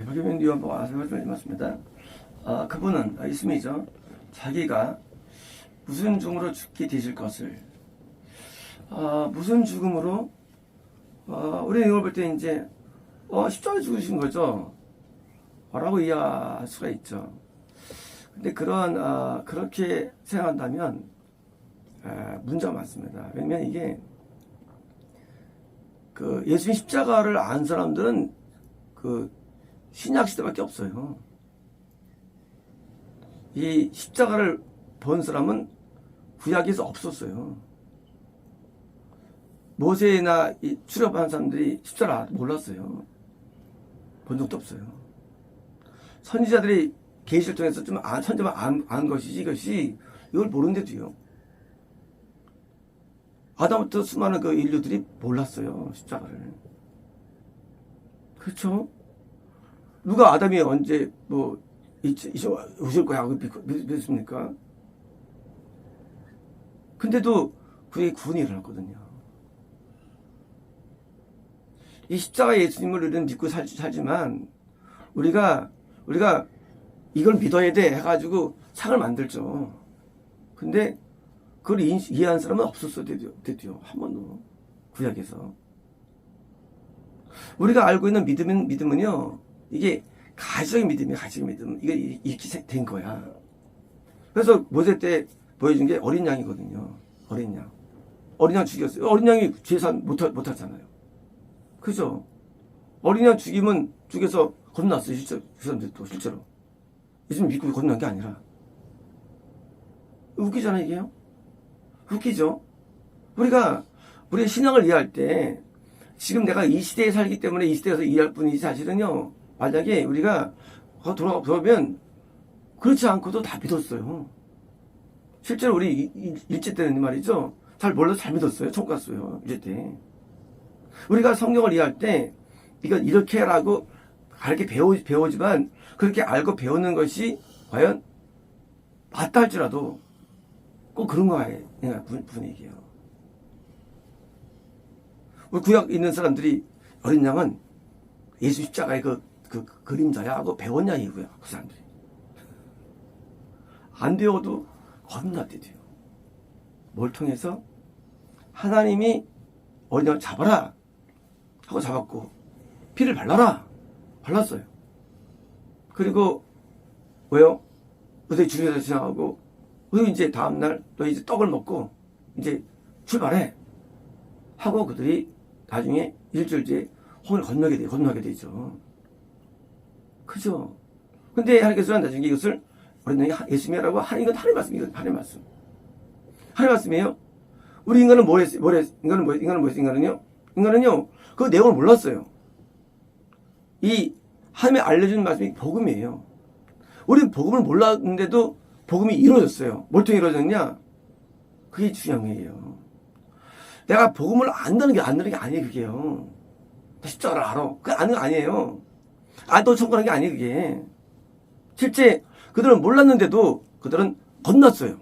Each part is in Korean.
박유민 위원보가 말씀을 드렸습니다. 그분은 있음이죠. 자기가 무슨 죽음으로 죽게 되실 것을 무슨 죽음으로 우리는 이걸 볼 때 이제 십자가에 죽으신 거죠 라고 이해할 수가 있죠. 근데 그렇게 생각한다면 문제가 많습니다. 왜냐면 이게 그 예수님 십자가를 안 사람들은 그 신약 시대밖에 없어요. 이 십자가를 본 사람은 구약에서 없었어요. 모세나 출애굽한 사람들이 십자가 몰랐어요. 본 적도 없어요. 선지자들이 계시를 통해서 선지자만 안 것이지 이걸 모르는데도요. 아담부터 수많은 그 인류들이 몰랐어요. 십자가를. 그렇죠? 누가 아담이 언제 이제 오실 거야 믿습니까? 근데도 그의 구원이 일어났거든요. 이 십자가 예수님을 우리는 믿고 살지만 우리가 이걸 믿어야 돼 해가지고 상을 만들죠. 근데 그걸 이해한 사람은 없었어요. 드디어 한 번도 구약에서. 우리가 알고 있는 믿음은요, 이게 가시적인 믿음이야. 가시적인 믿음. 이게 이렇게 된 거야. 그래서 모세 때 보여준 게 어린 양이거든요. 어린 양. 어린 양 죽였어요. 어린 양이 죄산 못하잖아요. 그죠? 어린 양 죽여서 겁났어요. 그 사람들도 실제로. 예수님 믿고 겁난 게 아니라. 웃기잖아요, 이게요? 웃기죠? 우리의 신앙을 이해할 때, 지금 내가 이 시대에 살기 때문에 이 시대에서 이해할 뿐이지 사실은요, 만약에 우리가 돌아보면 그렇지 않고도 다 믿었어요. 실제로 우리 일제 때는 말이죠. 잘 몰라서 잘 믿었어요. 천국 갔어요. 일제 때. 우리가 성경을 이해할 때 이건 이렇게 하라고 가르쳐 배우지만 그렇게 알고 배우는 것이 과연 맞다 할지라도 꼭 그런 거예요. 분위기예요. 우리 구약 있는 사람들이 어린 양은 예수 십자가의 그 그림자야 하고 배웠냐 이거야. 그 사람들이. 안 배워도 겁났대요. 뭘 통해서? 하나님이 어린 양을 잡아라 하고 잡았고 피를 발랐어요. 그리고 왜요? 그들이 주님에서 지나가고 그리고 이제 다음날 너 이제 떡을 먹고 이제 출발해 하고 그들이 나중에 일주일 뒤에 홍해를 건너게 되죠. 그죠? 근데 하나님께서는 나중에 이것을 어린 양이 예수님이라고 하는 건 하나님의 말씀. 이건 하나님의 말씀. 하나님의 말씀이에요. 우리 인간은 뭘 했어요? 인간은요 그 내용을 몰랐어요. 이 하나님이 알려주는 말씀이 복음이에요. 우리는 복음을 몰랐는데도 복음이 이루어졌어요. 뭘 통해 이루어졌냐? 그게 중요한 거예요. 내가 복음을 안다는 게 아니에요, 그게요. 십자가를 알아. 그게 아는 거 아니에요. 또 천국하는 게 아니에요, 그게. 실제 그들은 몰랐는데도 그들은 건넜어요.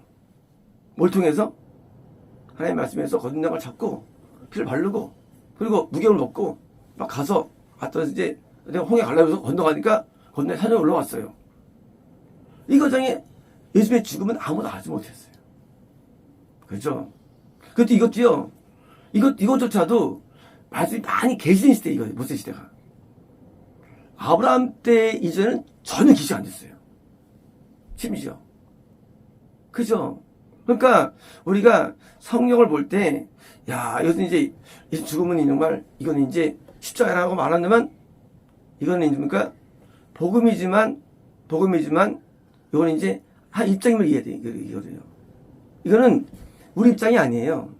뭘 통해서? 하나님의 말씀에서 거듭난 걸 잡고 피를 바르고 그리고 무경을 먹고 막 가서 이제 홍해 가려면서 건너가니까 건너에 산에 올라왔어요. 이 과정에 예수님의 죽음은 아무도 알지 못했어요. 그렇죠? 그때 이것조차도 말씀이 많이 계시는 시대, 이거 모세 시대가. 아브라함 때 이전은 전혀 기시가 안 됐어요. 심지어. 그죠? 그러니까 우리가 성경을 볼 때, 이것은 이제 죽음은 정말 이거는 이제 십자가라고 말한다면 이거는 뭡니까? 복음이지만 이거는 이제 한 입장임을 이해해야 돼. 이거예요. 이거는 우리 입장이 아니에요.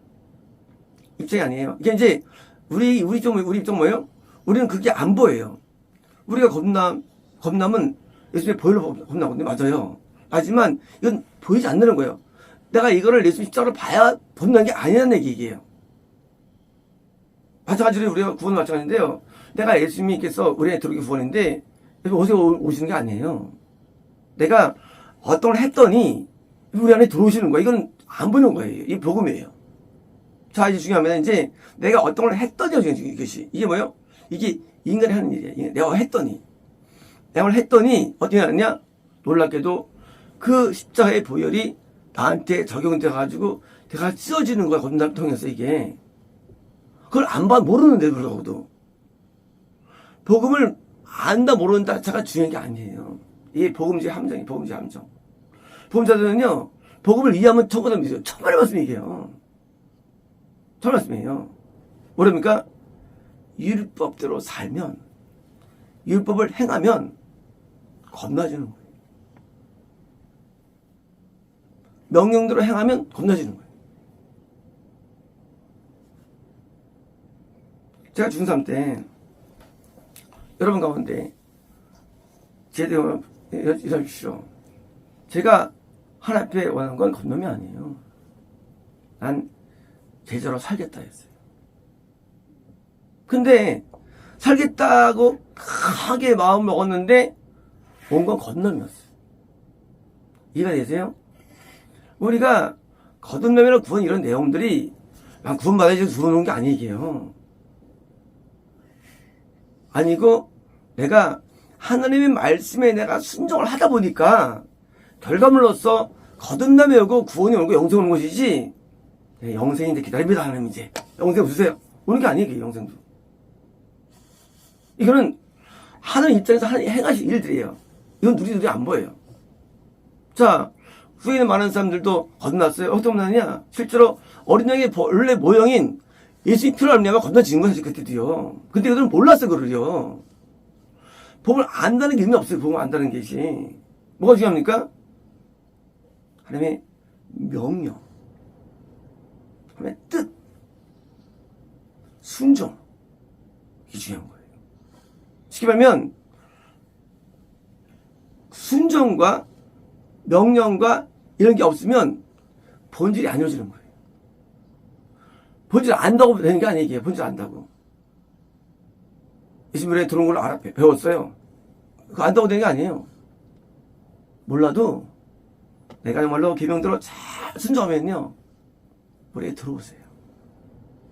입장이 아니에요. 이게 이제 우리 입장 뭐예요? 우리는 그게 안 보여요. 우리가 겁남은 예수님의 보혈로 겁나거든요. 맞아요. 하지만 이건 보이지 않는 거예요. 내가 이거를 예수 십자가로 봐야 겁난 게 아니라는 얘기예요. 마찬가지로 우리가 구원 마찬가지인데요. 내가 예수님께서 우리의 들어오기 구원인데 어디서 오시는 게 아니에요. 내가 어떤 걸 했더니 우리 안에 들어오시는 거예요. 이건 안 보이는 거예요. 이게 복음이에요. 자, 이제 중요하면 이제 내가 어떤 걸 했더니 이것이 이게 뭐예요? 이게 인간이 하는 일이에요. 내가 했더니 양을 했더니 어떻게 하느냐? 놀랍게도 그 십자가의 보혈이 나한테 적용돼 가지고 내가 찢어지는 거야. 거듭남을 통해서 이게. 그걸 안 봐 모르는데 불구하고도 복음을 안다 모른다 자체가 중요한 게 아니에요. 이게 복음주의 함정이 복음주의 함정. 복음자들은요 복음을 이해하면 천국을 믿어요. 천만의 말씀이에요. 천만의 말씀이에요. 뭐랍니까? 율법대로 살면 율법을 행하면 겁나지는 거예요. 명령대로 행하면 겁나지는 거예요. 제가 중3 때 여러분 가운데 제대로 여주십시오. 제가 하나님 앞에 원하는 건 건nom이 아니에요. 난 제자로 살겠다 했어요. 근데 살겠다고 강하게 마음 먹었는데 온 건 건nom이었어요. 이해가 되세요? 우리가 거듭남이나 구원 이런 내용들이 난 구원받아야지 구원하는 게 아니에요. 아니고 내가 하나님의 말씀에 내가 순종을 하다 보니까 결과물로서 거듭남이 오고 구원이 오고 영생이 오는 것이지 영생인데 기다립니다. 하나님 이제 영생 주세요. 오는 게 아니에요. 영생도. 이거는 하나님 입장에서 하나님 행하실 일들이에요. 이건 누리누리 안 보여요. 자, 후에는 많은 사람들도 거듭났어요. 어떻게 거듭났냐? 실제로 어린 양의 원래 모형인 예수님이 필요하면 건너지는 거지 그때도요. 근데 그들은 몰랐어요. 그를요. 복음을 안다는 게 의미 없어요. 복음을 안다는 것이. 뭐가 중요합니까? 하나님의 명령, 하나님의 뜻, 순종. 이게 중요한 거예요. 쉽게 말하면 순종과 명령과 이런 게 없으면 본질이 안 이루어지는 거예요. 본질 안다고 되는 게 아니에요. 본질 안다고. 예수님에 들어온 걸 배웠어요. 그거 안다고 되는 게 아니에요. 몰라도 내가 정말로 계명대로 잘 순종하면요. 머리에 들어오세요.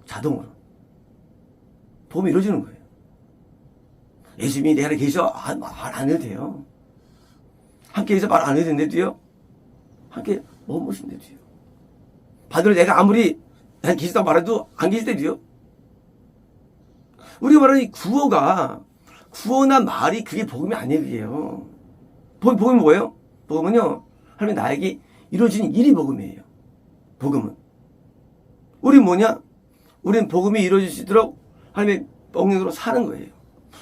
자동으로. 도움이 이루어지는 거예요. 예수님이 내 안에 계셔. 말 안 해도 돼요. 함께 계셔 말 안 해도 되는데도요. 함께 머무신데도요. 반대로 내가 아무리 난 계시다고 말해도 안 계실 때도요. 우리가 말하는 이 구호나 말이 그게 복음이 아니에요. 복음이 뭐예요? 복음은요. 하나님 나에게 이루어지는 일이 복음이에요. 복음은. 우린 뭐냐? 우린 복음이 이루어지도록 하나님의 명령으로 사는 거예요.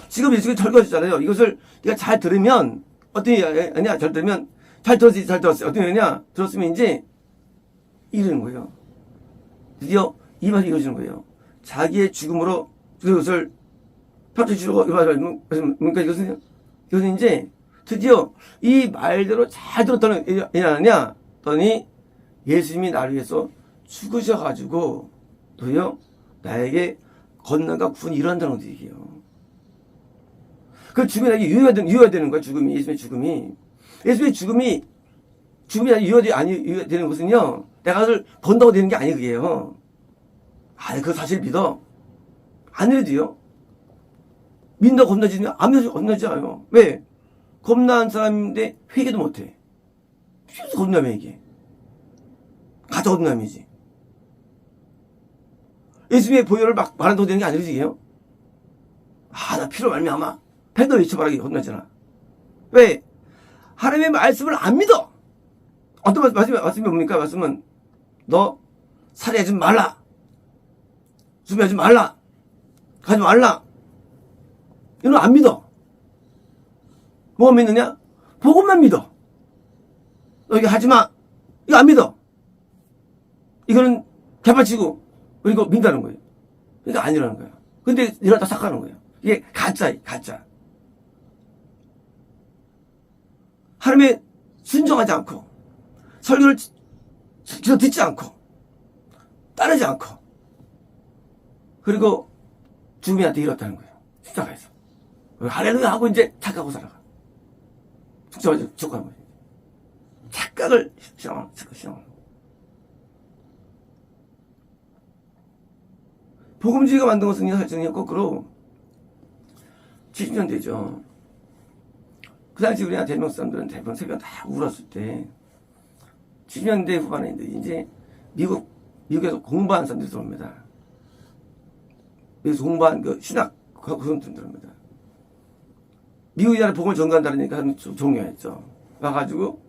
지금 예수님이 절거하셨잖아요. 이것을 네가 잘 들으면 어떤 얘기냐? 잘 들으면 잘 들었어요. 어떤 얘기냐? 들었으면 이제 이루는 거예요. 드디어 이 말이 이루어지는 거예요. 자기의 죽음으로 그것을 펼쳐주려고 그러니까 이것은 이제 드디어 이 말대로 잘 들었다는 얘기냐 더니 예수님이 나를 위해서 죽으셔가지고 도요 나에게 건강과 구원이 일어난다는 것도 얘기해요. 그 죽음이 나에게 유효가 되는 거야. 죽음이 예수님의 죽음이 유효가 되는 것은요 내가 그걸 본다고 되는 게 아니 그게요. 그 사실 믿어. 안 해도요. 믿는다고 겁나지면 안 믿어서 겁나지 않아요. 왜? 겁나는 사람인데 회개도 못해. 무슨 겁나면 이게. 가짜 겁남이지. 예수님의 보혈을 막 말한다고 되는 게 아니지 이게요. 나 피로 말미암아. 팬더 외쳐바라기 겁나잖아. 왜? 하나님의 말씀을 안 믿어. 어떤 말씀이 뭡니까? 말씀은 너 살해하지 말라. 수비하지 말라. 가지 말라. 이건 안 믿어. 뭐가 믿느냐? 복음만 믿어. 너 이거 하지 마. 이거 안 믿어. 이거는 개파치고 그리고 믿다는 거예요. 그러니까 아니라는 거예요. 근데 이러다 삭하는 거예요. 이게 가짜. 하나님의 순종하지 않고 설교를 듣지 않고 따르지 않고 그리고 죽음이한테 이뤘다는 거예요. 십자가에서. 할렐루야 하고 이제 착각하고 살아가. 축하하는 거예요. 착각을 싫어. 복음주의가 만든 것은 사실은 거꾸로 70년대죠. 그 당시 우리나라 대한민국 사람들은 대부분 새벽 다 울었을 때 70년대 후반에 이제 미국에서 공부한 사람들이 들어옵니다. 미국에서 공부한 그 신학 그런 사람들 들어옵니다. 미국이 나라 복음을 전가한다니까 한 종료했죠. 와가지고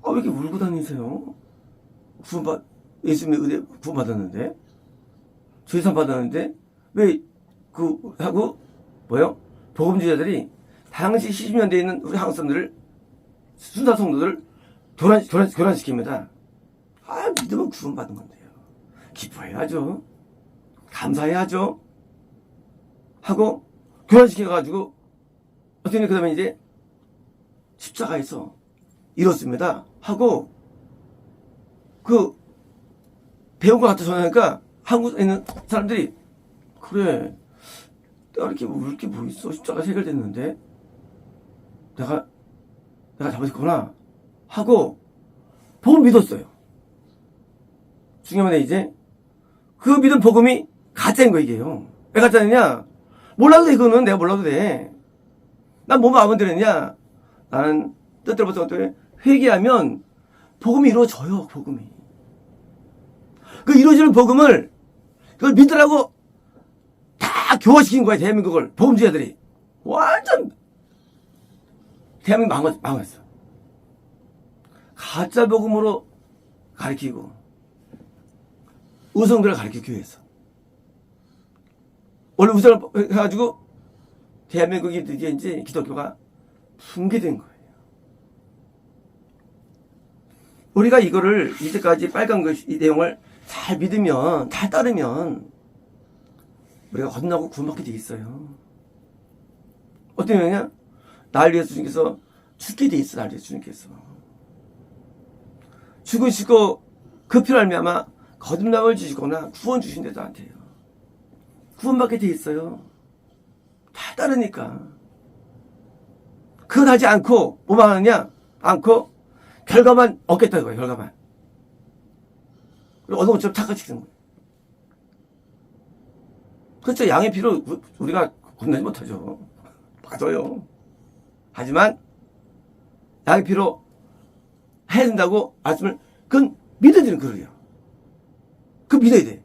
왜 이렇게 울고 다니세요? 예수님의 은혜 구원받았는데 죄산 받았는데 왜 하고 뭐요? 복음주의자들이 당시 70년대에 있는 우리 한국 사람들을 순사 성도들 교란시킵니다. 믿으면 구원받은 건데요. 기뻐해야죠. 감사해야죠. 하고 교란시켜가지고 어떻게 그 다음에 이제 십자가에서 이렇습니다. 하고 배운 것 같아서 하니까 한국에 있는 사람들이 그래 내가 이렇게 울 게 뭐 있어. 십자가 해결됐는데 내가 잘못했구나 하고 복음 믿었어요. 중요한 건 이제 그 믿은 복음이 가짜인 거 이게요. 왜 가짜느냐? 몰라도 돼. 그거는 내가 몰라도 돼. 난 뭐 마음에 들었냐? 나는 뜻대로부터 회개하면 복음이 이루어져요. 복음이. 그 이루어지는 복음을 그걸 믿으라고 다 교화시킨 거야. 대한민국을 복음주의자들이 완전 대한민국 망했어. 가짜 복음으로 가르치고 우성들을 가르치기 위해서 원래 우성을 해가지고 대한민국이 드디어 이제 기독교가 붕괴된 거예요. 우리가 이거를 이제까지 빨간 이 내용을 잘 믿으면 잘 따르면 우리가 건너고 구원받게 돼 있어요. 어떤 면이냐? 날 위해서 주님께서 죽게 돼 있어. 날 위해서 주님께서 죽으시고 그 피로 말미암아 거듭남을 주시거나 구원 주신대도 나한테요. 구원받게 돼 있어요. 잘 따르니까. 그건 하지 않고 뭐만 하느냐? 않고 결과만 얻겠다 이거예요. 결과만. 그리고 얻은 것처럼 착각시키는 거예요. 그렇죠. 양의 피로 우리가 건너지 못하죠. 맞아요. 하지만 양의 피로 해야 된다고 말씀을 그건 믿어지는 그러요. 그거 믿어야 돼.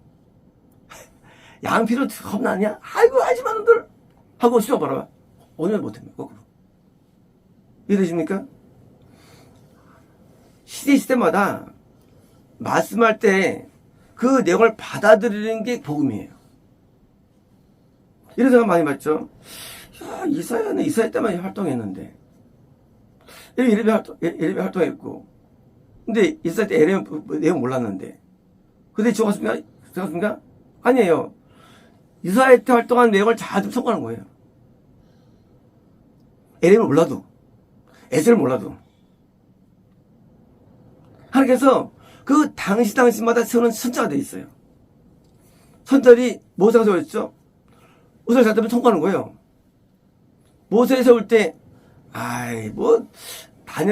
양 피로 겁나냐? 아이고 하지마 놈들 하고 시험 봐라. 오늘 못했네. 거꾸로. 이해되십니까? 시대마다 말씀할 때 그 내용을 받아들이는 게 복음이에요. 이런 생각 많이 봤죠? 야, 이사야 때만 활동했는데. 예레미야 활동했고. 근데 이사야 때 내용 몰랐는데. 근데 적었습니까? 아니에요. 이사야 때 활동한 내용을 잘 성공하는 거예요. 예레미야를 몰라도. 에스를 몰라도. 하나님께서 그 당시마다 세우는 선자가 되어 있어요. 선자들이 모세가 세웠죠? 모세를 잘 때면 통과하는 거예요. 모세를 세울 때, 다니엘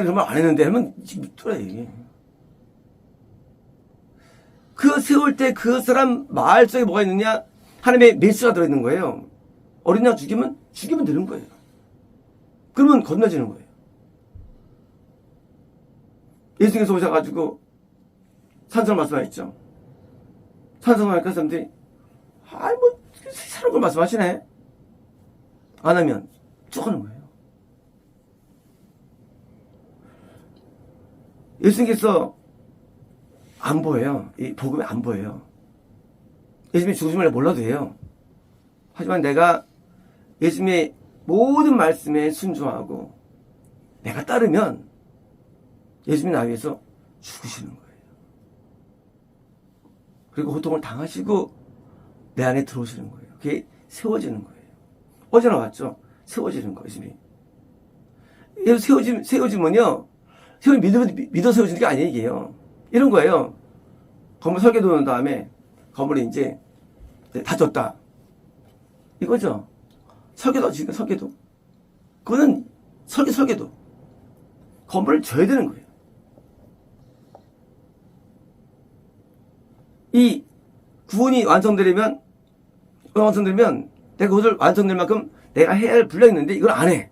그런 말 안 했는데 하면 믿더라, 이게. 그 세울 때 그 사람 말 속에 뭐가 있느냐? 하나님의 메시지가 들어있는 거예요. 어린 양 죽이면 되는 거예요. 그러면 건너지는 거예요. 예수님께서 오셔가지고 산성을 말씀하셨죠. 산성을 하니까 사람들이 새로운 걸 말씀하시네. 안 하면 쭉 하는 거예요. 예수님께서 안 보여요. 이 복음이 안 보여요. 예수님이 죽으심을 몰라도 해요. 하지만 내가 예수님의 모든 말씀에 순종하고 내가 따르면 예수님이 나 위해서 죽으시는 거예요. 그리고 고통을 당하시고 내 안에 들어오시는 거예요. 그게 세워지는 거예요. 어제 나왔죠? 세워지는 거, 예수님이. 세워지면요. 믿어 세워지는 게 아니에요, 이게요. 이런 거예요. 건물 설계도 놓은 다음에 건물이 이제 다 졌다. 이거죠. 설계도. 그거는 설계도. 건물을 져야 되는 거예요. 이 구원이 완성되면 내가 그것을 완성될 만큼 내가 해야 할 분량이 있는데 이걸 안 해.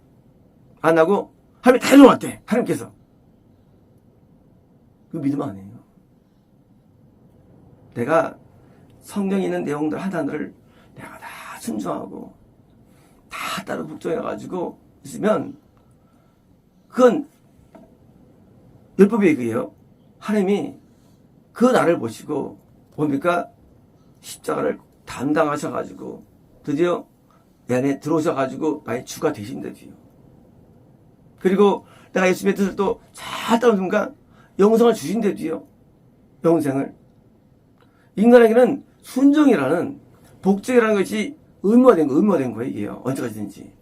안 하고 하나님이 다 해놓았대. 하나님께서. 그거 믿음 아니에요. 내가 성경에 있는 내용들 하나를 내가 다 순종하고 다 따로 복종해가지고 있으면 그건 율법의 그게요. 하나님이 그 나를 보시고 뭡니까? 십자가를 담당하셔가지고 드디어 내 안에 들어오셔가지고 나의 주가 되신다지요. 그리고 내가 예수님의 뜻을 또 잘 따르는 순간 영생을 주신다지요. 영생을. 인간에게는 순종이라는 복종이라는 것이 의무화된 거예요. 이게요. 언제까지든지.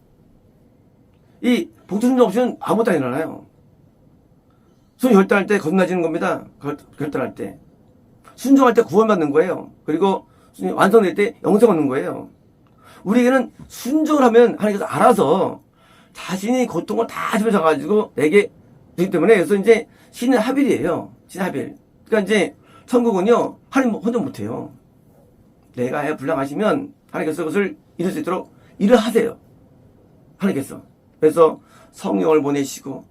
이 복종 순종 없이는 아무것도 안 일어나요. 손 결단할 때 거듭나지는 겁니다. 결단할 때. 순종할 때 구원받는 거예요. 그리고 완성될 때 영생 얻는 거예요. 우리에게는 순종을 하면 하나님께서 알아서 자신이 고통을 다 집어져가지고 내게 주기 때문에 그래서 이제 신의 합일이에요. 신의 합일. 그러니까 이제 천국은요 하나님 혼자 못해요. 내가 해 불량하시면 하나님께서 그것을 이룰 수 있도록 일을 하세요. 하나님께서. 그래서 성령을 보내시고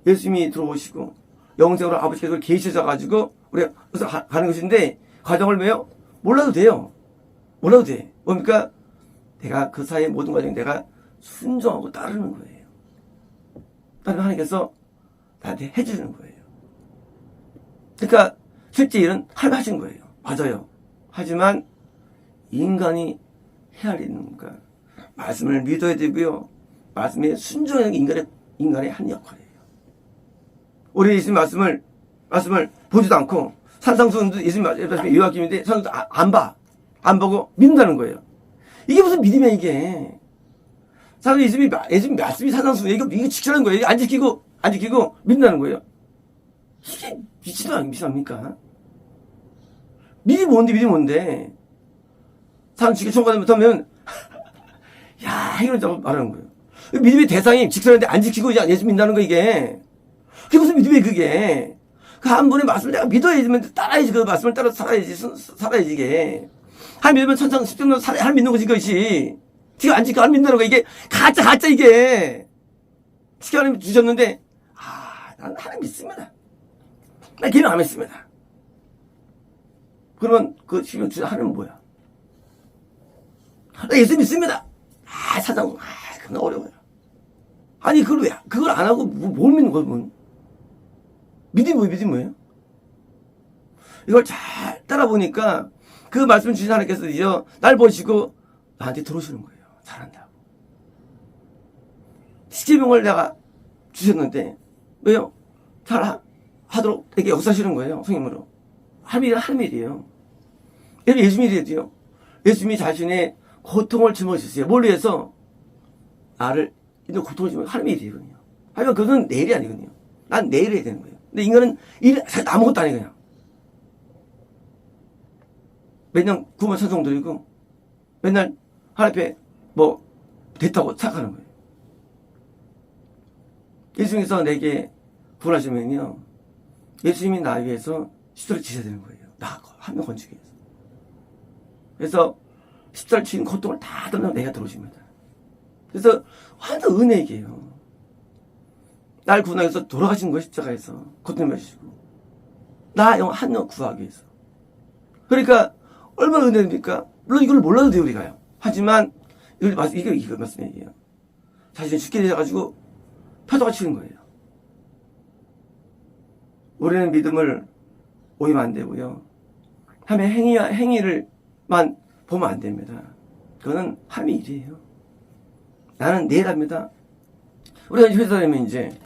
예수님이 들어오시고 영생으로 아버지께서 계셔가지고 우리가 그래서 가는 것인데 과정을 왜요? 몰라도 돼요. 몰라도 돼. 뭡니까? 내가 그 사이의 모든 과정에 내가 순종하고 따르는 거예요. 따르면 하나님께서 나한테 해주는 거예요. 그러니까 실제 일은 하나님 하신 거예요. 맞아요. 하지만 인간이 해야 할 일은 뭔가 말씀을 믿어야 되고요. 말씀에 순종하는 게 인간의 한 역할이에요. 우리 예수님 말씀을 보지도 않고 산상수훈도 예수님 말씀이 요약기인데 산상수훈도 안 보고 믿는다는 거예요. 이게 무슨 믿음이야 이게. 사실 예수님 말씀이 산상수훈 이거 지키라는 거예요. 안 지키고 믿는다는 거예요. 이게 믿지도 않습니까? 믿음이 뭔데 사람 지켜 총괄하지 못하면 야 이런 말하는 거예요. 믿음의 대상이 지키라는데 안 지키고 예수 믿는다는 거 이게. 그게 무슨 믿음이에요 그게. 그 한 분의 말씀을 내가 믿어야지 따라야지 그 말씀을 따라 살아야지 이게. 하나님 믿으면 천상 십자가는 하나님 믿는 거지 그것이. 지금 안 지켜 안 믿는다는 거 이게 가짜 이게. 지켜 하나님 주셨는데 나는 하나님 믿습니다. 나 기능 안 믿습니다. 그러면 그 지금 주신 하나님은 뭐야? 나 예수 믿습니다. 사장 그건 어려워요. 아니 그걸 안 하고 뭘 믿는 거야 그건? 믿음이 뭐예요? 이걸 잘 따라보니까 그 말씀 주신 하나님께서 이제 날 보시고 나한테 들어오시는 거예요. 잘한다고. 십계명을 내가 주셨는데 왜요? 잘하도록 되게 역사하시는 거예요. 성령으로. 하나님 일이에요. 예수님 일이에요. 예수님이 자신의 고통을 짊어지셨어요. 뭘 위해서? 나를 이런 고통을 짊어지면 하나님의 일이거든요. 하지만 그것은 내 일이 아니거든요. 난 내일 해야 되는 거예요. 근데 인간은 아무것도 안 해요 그냥. 맨날 구원 찬송 드리고 맨날 하나님 앞에 됐다고 생각하는 거예요. 예수님께서 내게 구원하시면요 예수님이 나 위해서 십자가를 지셔야 되는 거예요. 나 한 명 건지기 위해서. 그래서 십자가를 지는 고통을 다 떠나고 내가 들어오십니다. 그래서 완전 은혜이게요. 날 구원하기 위해서 돌아가신 거예요. 십자가에서 고통을 마시고 나 한 명 구하기 위해서. 그러니까 얼마나 은혜입니까? 물론 이걸 몰라도 돼요 우리가요. 하지만 이거 말씀이에요. 자신이 죽게 되어가지고 표도가 치는 거예요. 우리는 믿음을 오히면 안 되고요. 하나님의 행위를만 보면 안 됩니다. 그거는 하나님의 일이에요. 나는 내일 합니다. 우리가 회사 다니면 이제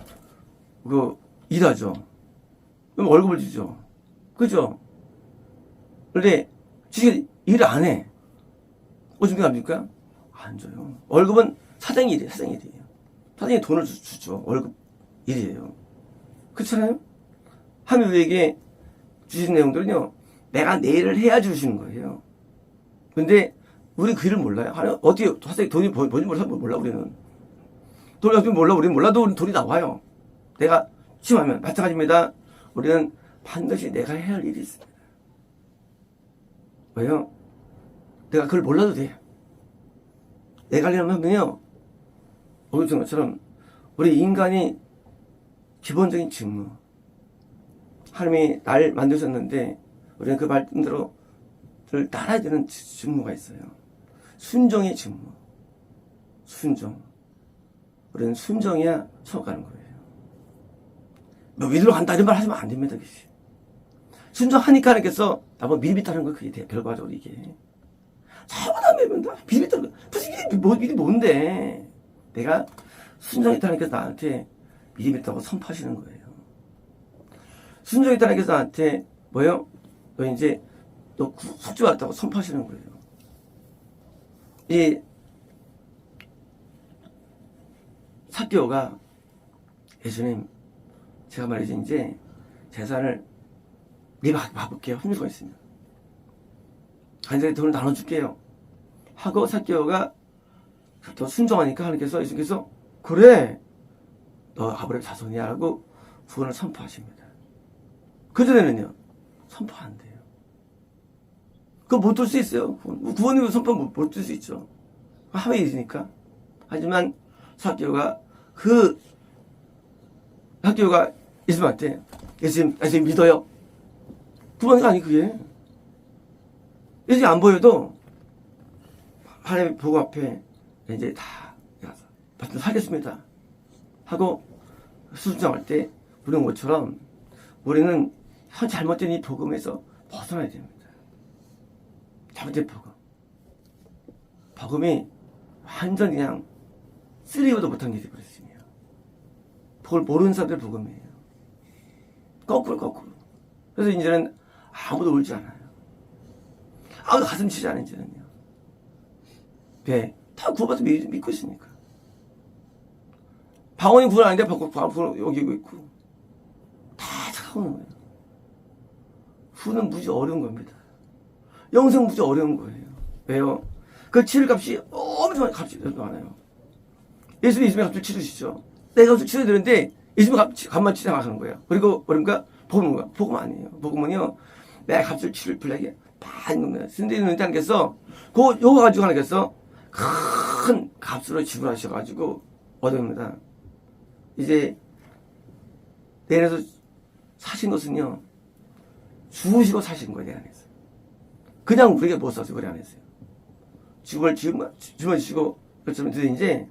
일하죠. 그럼 월급을 주죠. 그죠? 그런데 주식 일을 안 해. 어떻게 합니까? 안 줘요. 월급은 사장의 일이에요. 사장이 돈을 주죠. 월급 일이에요. 그렇잖아요? 하나님 우리에게 주신 내용들은요. 내가 내일을 해야 주시는 거예요. 근데 우리 그 일을 몰라요. 하나님 어떻게 사장이 돈이 뭔지 몰라 우리는. 돈이 어떻게 몰라 우리는 몰라도 돈이 나와요. 내가 취하면 마찬가지입니다. 우리는 반드시 내가 해야 할 일이 있습니다. 왜요? 내가 그걸 몰라도 돼. 내가 하려면 하면요. 어느 것처럼 우리 인간이 기본적인 직무. 하나님이 날 만드셨는데 우리는 그 말씀대로 따라야 되는 직무가 있어요. 순종의 직무. 순종. 우리는 순종해야 천국 가는 거예요. 뭐 위로 간다 이런 말 하시면 안 됩니다. 순종하니까 하나님께서 나보고 미리미리하는 거 그게 결과적으로 이게. 저보다 미리미리하는 거. 무슨 미리 뭔데. 내가 순종했다는 게 나한테 미리미리하고 선포하시는 거예요. 순종했다는 게 나한테 뭐예요? 너 이제 너 숙주 왔다고 선포하시는 거예요. 이 삭개오가 예수님 제가 말이지 이제 재산을 네 봐볼게요. 흠수가 있으면 간절히 돈을 나눠줄게요 하고 삭개오가 더 순종하니까 하나님께서 예수님께서 그래 너 아브라함 자손이야 하고 구원을 선포하십니다. 그전에는요 선포 안 돼요. 그거 못 들 수 있어요. 구원이 선포 못 들 수 있죠. 하면 있으니까. 하지만 삭개오가 예수님한테 예수님 믿어요. 구원이 아니 그게. 예수님 안 보여도 하나님의 보고 앞에 이제 다 말씀 살겠습니다 하고 순종할 때 우리는 것처럼 우리는 현 잘못된 이 복음에서 벗어나야 됩니다. 잘못된 복음. 복음이 완전히 그냥 쓰리고도 못한 게 되어버렸으며 그걸 모르는 사람들 복음이에요. 거꾸로. 그래서 이제는 아무도 울지 않아요. 아무도 가슴 치지 않아요. 이제는요. 왜? 다 구원받아서 믿고 있으니까. 방언이 구원 아닌데 방언 여기고 있고 다 착하는 거예요. 후는 무지 어려운 겁니다. 영생 무지 어려운 거예요. 왜요? 그 치료값이 엄청 값이 많아요. 예수님이 값을 치르시죠. 내가 값을 치러야 되는데 예수님 값만 치러 나가는 거예요. 그리고 그러니까 복음 아니에요. 복음은요 내 값을 치를 분량이 많은 겁니다. 선생님 하나님께서 요거 가지고 하나님께서 큰 값으로 지불하셔가지고 얻어옵니다. 이제 내 안에서 사신 것은요 죽으시고 사신 거예요. 내 안에서. 그냥 우리에게 못 사서 우리 안에서요. 죽음을 주시고 그렇지만 이제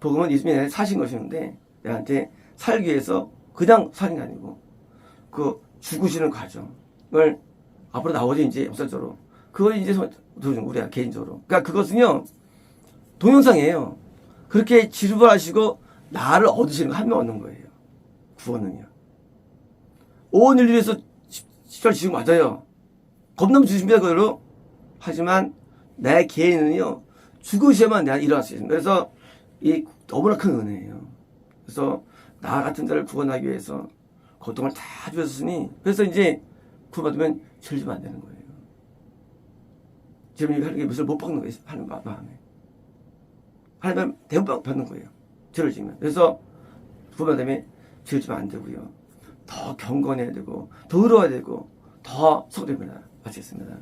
복음은 예수님이 내가 사신 것이는데 내한테 살기 위해서 그냥 사는 게 아니고 그 죽으시는 과정을 앞으로 나오죠. 이제 역사적으로 그걸 이제 우리가 개인적으로 그러니까 그것은요 동영상이에요. 그렇게 지불하시고 나를 얻으시는 거 한 명 얻는 거예요. 구원은요. 온 인류에서 십자가 지금 맞아요. 겁나면 주십니다 그대로. 하지만 내 개인은요 죽으셔야만 내가 일어날 수 있습니다. 그래서 이 너무나 큰 은혜예요. 그래서 나 같은 자를 구원하기 위해서 고통을 다 주셨으니 그래서 이제 구원받으면 죄를 지면 안 되는 거예요. 죄를 하는 게 무엇을 못 박는 거예요. 하는 마음에. 하나님 대부분 받는 거예요. 죄를 지면. 그래서 구원받으면 죄를 지면 안 되고요. 더 경건해야 되고 더 의로워야 되고 더 속됩니다. 마치겠습니다.